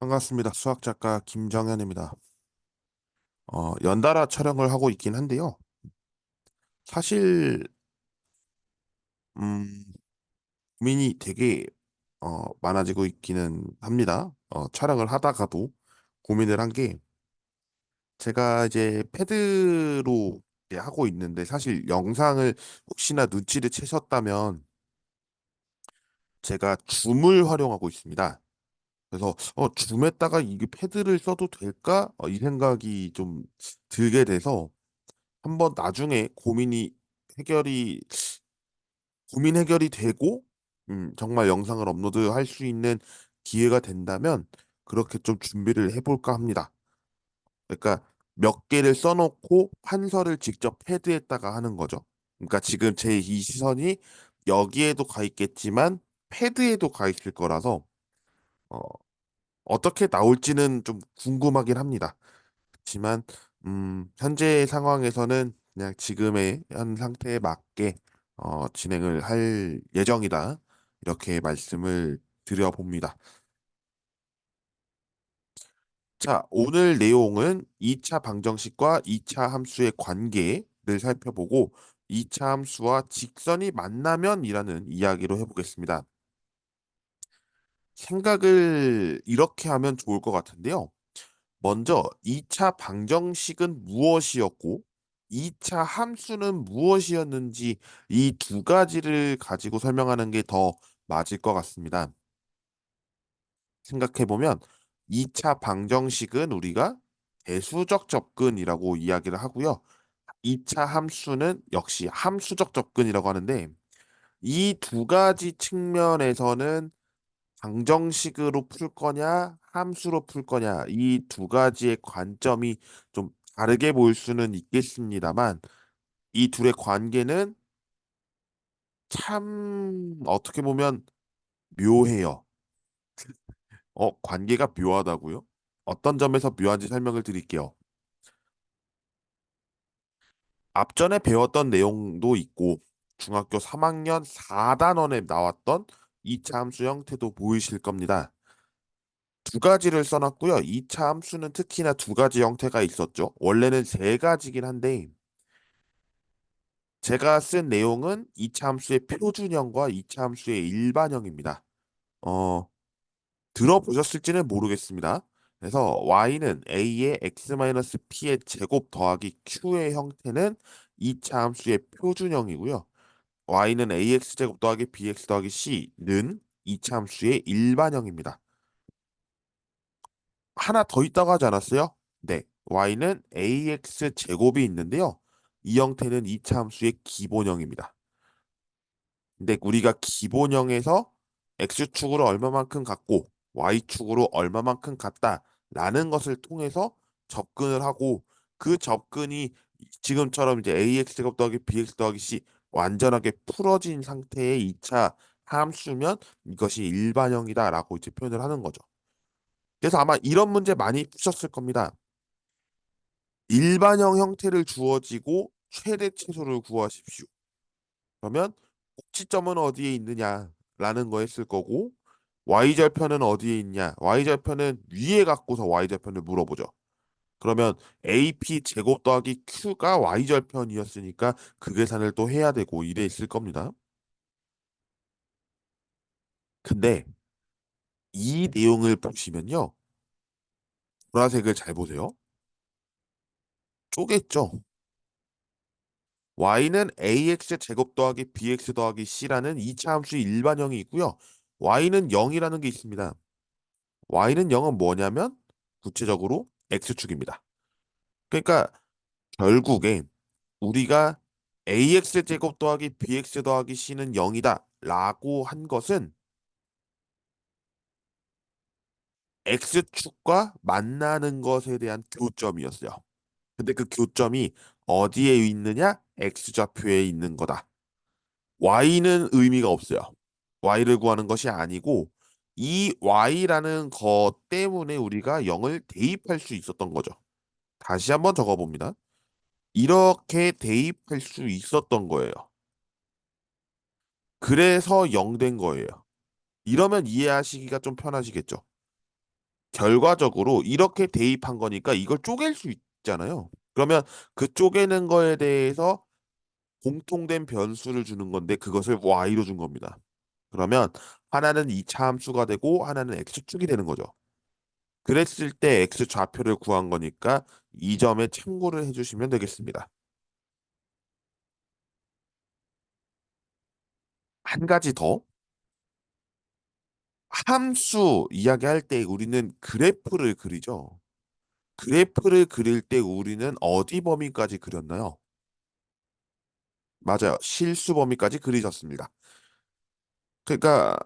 반갑습니다. 수학 작가 김정현입니다. 연달아 촬영을 하고 있긴 한데요. 사실 음, 고민이 되게 많아지고 있기는 합니다. 촬영을 하다가도 고민을 한 게 제가 이제 패드로 이제 하고 있는데 사실 영상을 혹시나 눈치를 채셨다면 제가 줌을 활용하고 있습니다. 그래서 줌에다가 이게 패드를 써도 될까? 이 생각이 좀 들게 돼서 한번 나중에 해결이 고민 해결이 되고 정말 영상을 업로드할 수 있는 기회가 된다면 그렇게 좀 준비를 해볼까 합니다. 그러니까 몇 개를 써놓고 판서를 직접 패드에다가 하는 거죠. 그러니까 지금 제 이 시선이 여기에도 가 있겠지만 패드에도 가 있을 거라서 어, 어떻게 나올지는 좀 궁금하긴 합니다. 그렇지만 현재 상황에서는 그냥 지금의 현 상태에 맞게 진행을 할 예정이다. 이렇게 말씀을 드려봅니다. 자, 오늘 내용은 2차 방정식과 2차 함수의 관계를 살펴보고 2차 함수와 직선이 만나면이라는 이야기로 해보겠습니다. 생각을 이렇게 하면 좋을 것 같은데요. 먼저 2차 방정식은 무엇이었고 2차 함수는 무엇이었는지 이 두 가지를 가지고 설명하는 게 더 맞을 것 같습니다. 생각해 보면 2차 방정식은 우리가 대수적 접근이라고 이야기를 하고요. 2차 함수는 역시 함수적 접근이라고 하는데 이 두 가지 측면에서는 방정식으로 풀 거냐, 함수로 풀 거냐, 이 두 가지의 관점이 좀 다르게 보일 수는 있겠습니다만, 이 둘의 관계는 참 어떻게 보면 묘해요. 관계가 묘하다고요? 어떤 점에서 묘한지 설명을 드릴게요. 앞전에 배웠던 내용도 있고, 중학교 3학년 4단원에 나왔던 2차 함수 형태도 보이실 겁니다. 두 가지를 써놨고요. 2차 함수는 특히나 두 가지 형태가 있었죠. 원래는 세 가지긴 한데 제가 쓴 내용은 2차 함수의 표준형과 2차 함수의 일반형입니다. 어, 들어보셨을지는 모르겠습니다. 그래서 y는 a의 x-p의 제곱 더하기 q의 형태는 2차 함수의 표준형이고요. y는 ax 제곱 더하기 bx 더하기 c는 2차 함수의 일반형입니다. 하나 더 있다고 하지 않았어요? 네. y는 ax 제곱이 있는데요. 이 형태는 이차 함수의 기본형입니다. 근데 우리가 기본형에서 x축으로 얼마만큼 갖고 y축으로 얼마만큼 같다라는 것을 통해서 접근을 하고 그 접근이 지금처럼 이제 ax 제곱 더하기 bx 더하기 c 완전하게 풀어진 상태의 이차 함수면 이것이 일반형이다라고 이제 표현을 하는 거죠. 그래서 아마 이런 문제 많이 푸셨을 겁니다. 일반형 형태를 주어지고 최대 최소를 구하십시오. 그러면 꼭지점은 어디에 있느냐라는 거 했을 거고 y절편은 어디에 있냐? y절편은 위에 갖고서 y절편을 물어보죠. 그러면 AP 제곱 더하기 Q가 y절편이었으니까 그 계산을 또 해야 되고 이래 있을 겁니다. 근데 이 내용을 보시면요. 보라색을 잘 보세요. 쪼갰죠? y는 ax 제곱 더하기 bx 더하기 c라는 2차 함수의 일반형이 있고요. y는 0이라는 게 있습니다. y는 0은 뭐냐면 구체적으로 x축입니다. 그러니까 결국에 우리가 ax 제곱 더하기 bx 더하기 c는 0이다 라고 한 것은 x축과 만나는 것에 대한 교점이었어요. 근데 그 교점이 어디에 있느냐? x좌표에 있는 거다. y는 의미가 없어요. y를 구하는 것이 아니고 이 y라는 것 때문에 우리가 0을 대입할 수 있었던 거죠. 다시 한번 적어봅니다. 이렇게 대입할 수 있었던 거예요. 그래서 0 된 거예요. 이러면 이해하시기가 좀 편하시겠죠. 결과적으로 이렇게 대입한 거니까 이걸 쪼갤 수 있잖아요. 그러면 그 쪼개는 거에 대해서 공통된 변수를 주는 건데 그것을 y로 준 겁니다. 그러면 하나는 이차 함수가 되고 하나는 x축이 되는 거죠. 그랬을 때 x 좌표를 구한 거니까 이 점에 참고를 해주시면 되겠습니다. 한 가지 더, 함수 이야기할 때 우리는 그래프를 그리죠. 그래프를 그릴 때 우리는 어디 범위까지 그렸나요? 맞아요. 실수 범위까지 그리셨습니다. 그러니까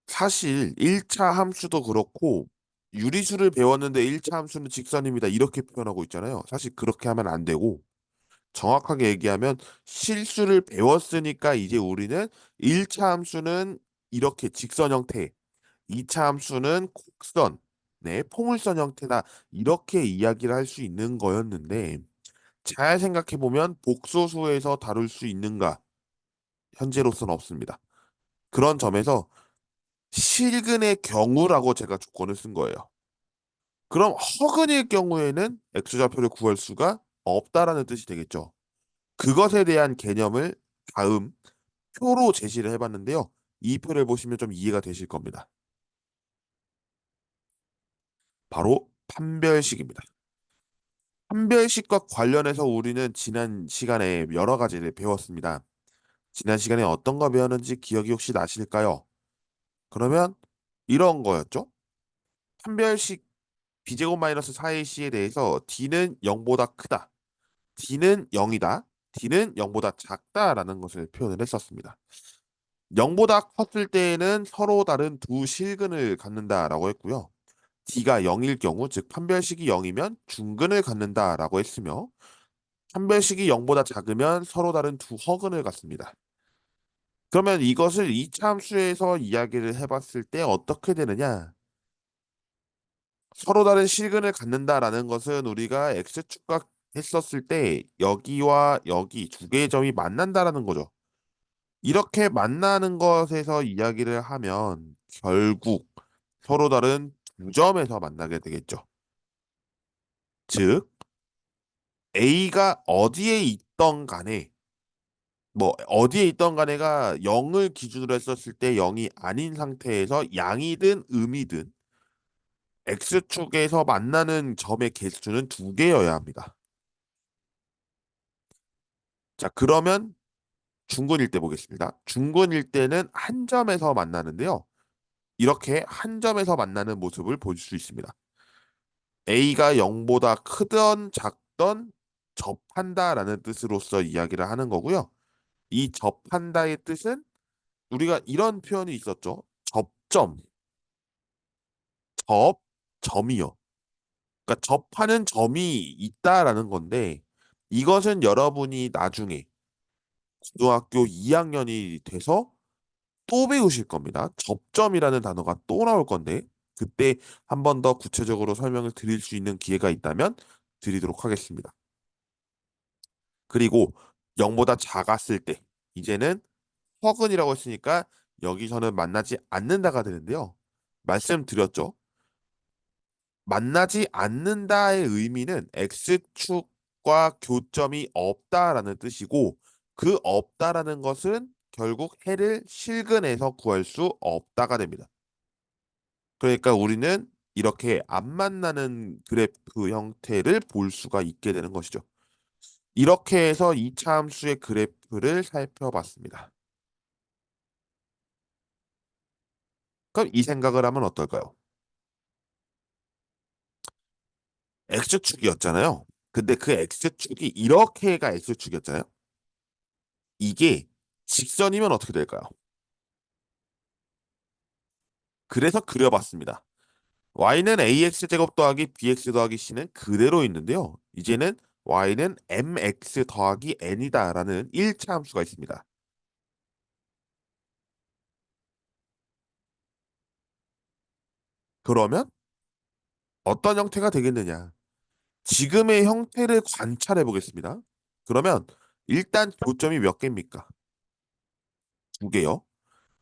사실 1차 함수도 그렇고 유리수를 배웠는데 1차 함수는 직선입니다. 이렇게 표현하고 있잖아요. 사실 그렇게 하면 안 되고 정확하게 얘기하면 실수를 배웠으니까 이제 우리는 1차 함수는 이렇게 직선 형태, 2차 함수는 곡선, 네, 포물선 형태다. 이렇게 이야기를 할 수 있는 거였는데 잘 생각해 보면 복소수에서 다룰 수 있는가? 현재로서는 없습니다. 그런 점에서 실근의 경우라고 제가 조건을 쓴 거예요. 그럼 허근일 경우에는 x좌표를 구할 수가 없다라는 뜻이 되겠죠. 그것에 대한 개념을 다음 표로 제시를 해봤는데요. 이 표를 보시면 좀 이해가 되실 겁니다. 바로 판별식입니다. 판별식과 관련해서 우리는 지난 시간에 여러 가지를 배웠습니다. 지난 시간에 어떤 거 배웠는지 기억이 혹시 나실까요? 그러면 이런 거였죠. 판별식 b제곱 마이너스 4ac에 대해서 d는 0보다 크다. d는 0이다. d는 0보다 작다라는 것을 표현을 했었습니다. 0보다 컸을 때에는 서로 다른 두 실근을 갖는다라고 했고요. d가 0일 경우, 즉 판별식이 0이면 중근을 갖는다라고 했으며 판별식이 0보다 작으면 서로 다른 두 허근을 갖습니다. 그러면 이것을 이차 함수에서 이야기를 해봤을 때 어떻게 되느냐? 서로 다른 실근을 갖는다라는 것은 우리가 x축과 했었을 때 여기와 여기 두 개의 점이 만난다라는 거죠. 이렇게 만나는 것에서 이야기를 하면 결국 서로 다른 두 점에서 만나게 되겠죠. 즉 A가 어디에 있던 간에 뭐 어디에 있던 간에가 0을 기준으로 했었을 때 0이 아닌 상태에서 양이든 음이든 X축에서 만나는 점의 개수는 두 개여야 합니다. 자, 그러면 중근일 때 보겠습니다. 중근일 때는 한 점에서 만나는데요. 이렇게 한 점에서 만나는 모습을 볼 수 있습니다. A가 0보다 크던 작던 접한다라는 뜻으로서 이야기를 하는 거고요. 이 접한다의 뜻은 우리가 이런 표현이 있었죠. 접점, 접점이요. 그러니까 접하는 점이 있다라는 건데 이것은 여러분이 나중에 고등학교 2학년이 돼서 또 배우실 겁니다. 접점이라는 단어가 또 나올 건데 그때 한 번 더 구체적으로 설명을 드릴 수 있는 기회가 있다면 드리도록 하겠습니다. 그리고 0보다 작았을 때 이제는 허근이라고 했으니까 여기서는 만나지 않는다가 되는데요. 말씀드렸죠. 만나지 않는다의 의미는 X축과 교점이 없다라는 뜻이고 그 없다라는 것은 결국 해를 실근해서 구할 수 없다가 됩니다. 그러니까 우리는 이렇게 안 만나는 그래프 형태를 볼 수가 있게 되는 것이죠. 이렇게 해서 이차 함수의 그래프를 살펴봤습니다. 그럼 이 생각을 하면 어떨까요? X축이었잖아요. 근데 그 X축이 이렇게가 X축이었잖아요. 이게 직선이면 어떻게 될까요? 그래서 그려봤습니다. y는 ax 제곱 더하기 bx 더하기 c는 그대로 있는데요. 이제는 y는 mx 더하기 n이다라는 1차 함수가 있습니다. 그러면 어떤 형태가 되겠느냐? 지금의 형태를 관찰해 보겠습니다. 그러면 일단 교점이 몇 개입니까? 두 개요.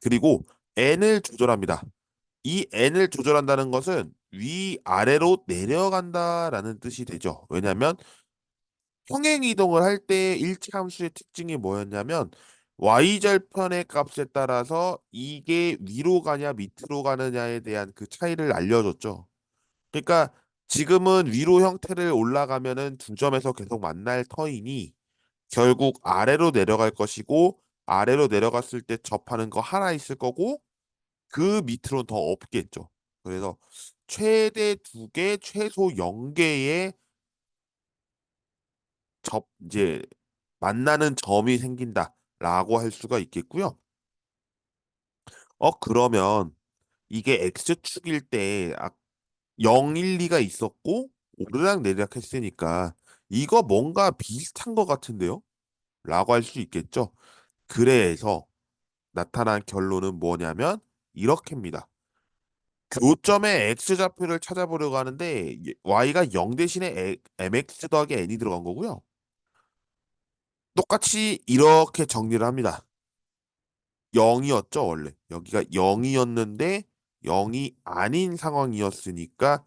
그리고 n을 조절합니다. 이 n을 조절한다는 것은 위아래로 내려간다라는 뜻이 되죠. 왜냐하면 평행 이동을 할 때 일차 함수의 특징이 뭐였냐면 y절편의 값에 따라서 이게 위로 가냐 밑으로 가느냐에 대한 그 차이를 알려줬죠. 그러니까 지금은 위로 형태를 올라가면은 두 점에서 계속 만날 터이니 결국 아래로 내려갈 것이고 아래로 내려갔을 때 접하는 거 하나 있을 거고 그 밑으로는 더 없겠죠. 그래서 최대 두 개, 최소 0개의 이제 만나는 점이 생긴다라고 할 수가 있겠고요. 그러면 이게 x축일 때 0, 1, 2가 있었고 오르락 내리락 했으니까 이거 뭔가 비슷한 것 같은데요? 라고 할 수 있겠죠. 그래서 나타난 결론은 뭐냐면 이렇게입니다. 교점의 x좌표를 찾아보려고 하는데 y가 0 대신에 mx 더하기 n이 들어간 거고요. 똑같이 이렇게 정리를 합니다. 0이었죠, 원래. 여기가 0이었는데 0이 아닌 상황이었으니까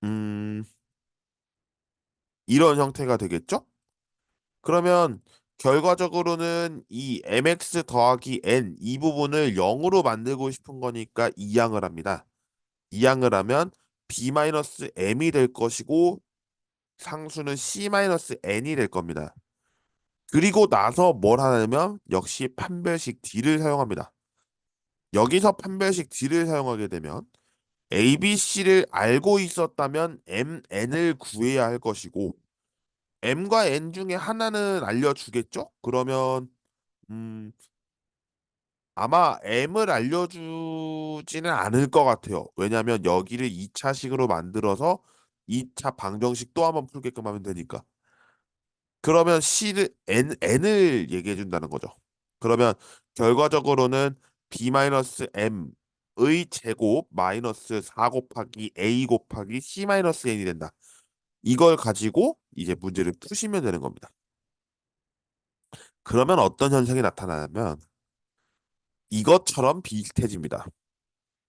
음, 이런 형태가 되겠죠? 그러면 결과적으로는 이 mx 더하기 n 이 부분을 0으로 만들고 싶은 거니까 이항을 합니다. 이항을 하면 b-m이 될 것이고 상수는 c-n이 될 겁니다. 그리고 나서 뭘 하냐면 역시 판별식 D를 사용합니다. 여기서 판별식 D를 사용하게 되면 A, B, C를 알고 있었다면 M, N을 구해야 할 것이고 M과 N 중에 하나는 알려주겠죠? 그러면 음, 아마 M을 알려주지는 않을 것 같아요. 왜냐하면 여기를 2차식으로 만들어서 2차 방정식 또 한번 풀게끔 하면 되니까. 그러면 N을 얘기해 준다는 거죠. 그러면 결과적으로는 B-M의 제곱 마이너스 4 곱하기 A 곱하기 C-N이 된다. 이걸 가지고 이제 문제를 푸시면 되는 겁니다. 그러면 어떤 현상이 나타나냐면 이것처럼 비슷해집니다.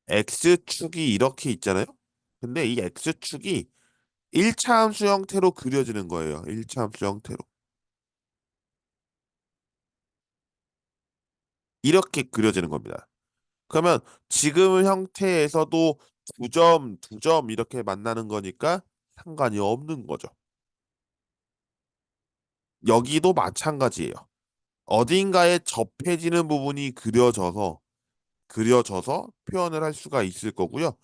X축이 이렇게 있잖아요. 근데 이 X축이 1차 함수 형태로 그려지는 거예요. 1차 함수 형태로. 이렇게 그려지는 겁니다. 그러면 지금 형태에서도 두 점, 두 점 이렇게 만나는 거니까 상관이 없는 거죠. 여기도 마찬가지예요. 어딘가에 접해지는 부분이 그려져서 표현을 할 수가 있을 거고요.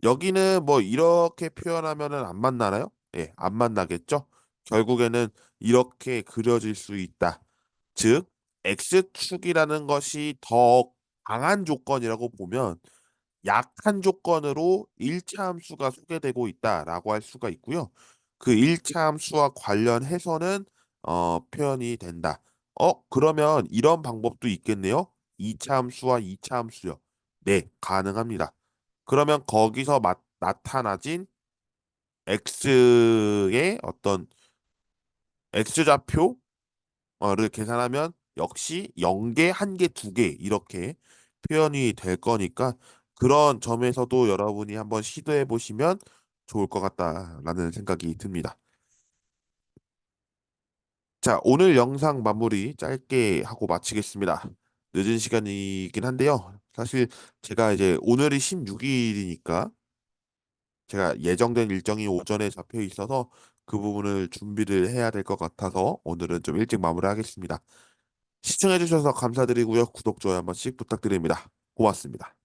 여기는 뭐 이렇게 표현하면은 안 만나나요? 예, 안 만나겠죠? 결국에는 이렇게 그려질 수 있다. 즉, X축이라는 것이 더 강한 조건이라고 보면 약한 조건으로 1차 함수가 소개되고 있다라고 할 수가 있고요. 그 1차 함수와 관련해서는 표현이 된다. 그러면 이런 방법도 있겠네요. 2차 함수와 2차 함수요. 네, 가능합니다. 그러면 거기서 나타나진 x의 어떤 x좌표 를 계산하면 역시 0개, 1개, 2개 이렇게 표현이 될 거니까 그런 점에서도 여러분이 한번 시도해 보시면 좋을 것 같다라는 생각이 듭니다. 자, 오늘 영상 마무리 짧게 하고 마치겠습니다. 늦은 시간이긴 한데요. 사실 제가 이제 오늘이 16일이니까 제가 예정된 일정이 오전에 잡혀 있어서 그 부분을 준비를 해야 될 것 같아서 오늘은 좀 일찍 마무리하겠습니다. 시청해주셔서 감사드리고요. 구독, 좋아요 한 번씩 부탁드립니다. 고맙습니다.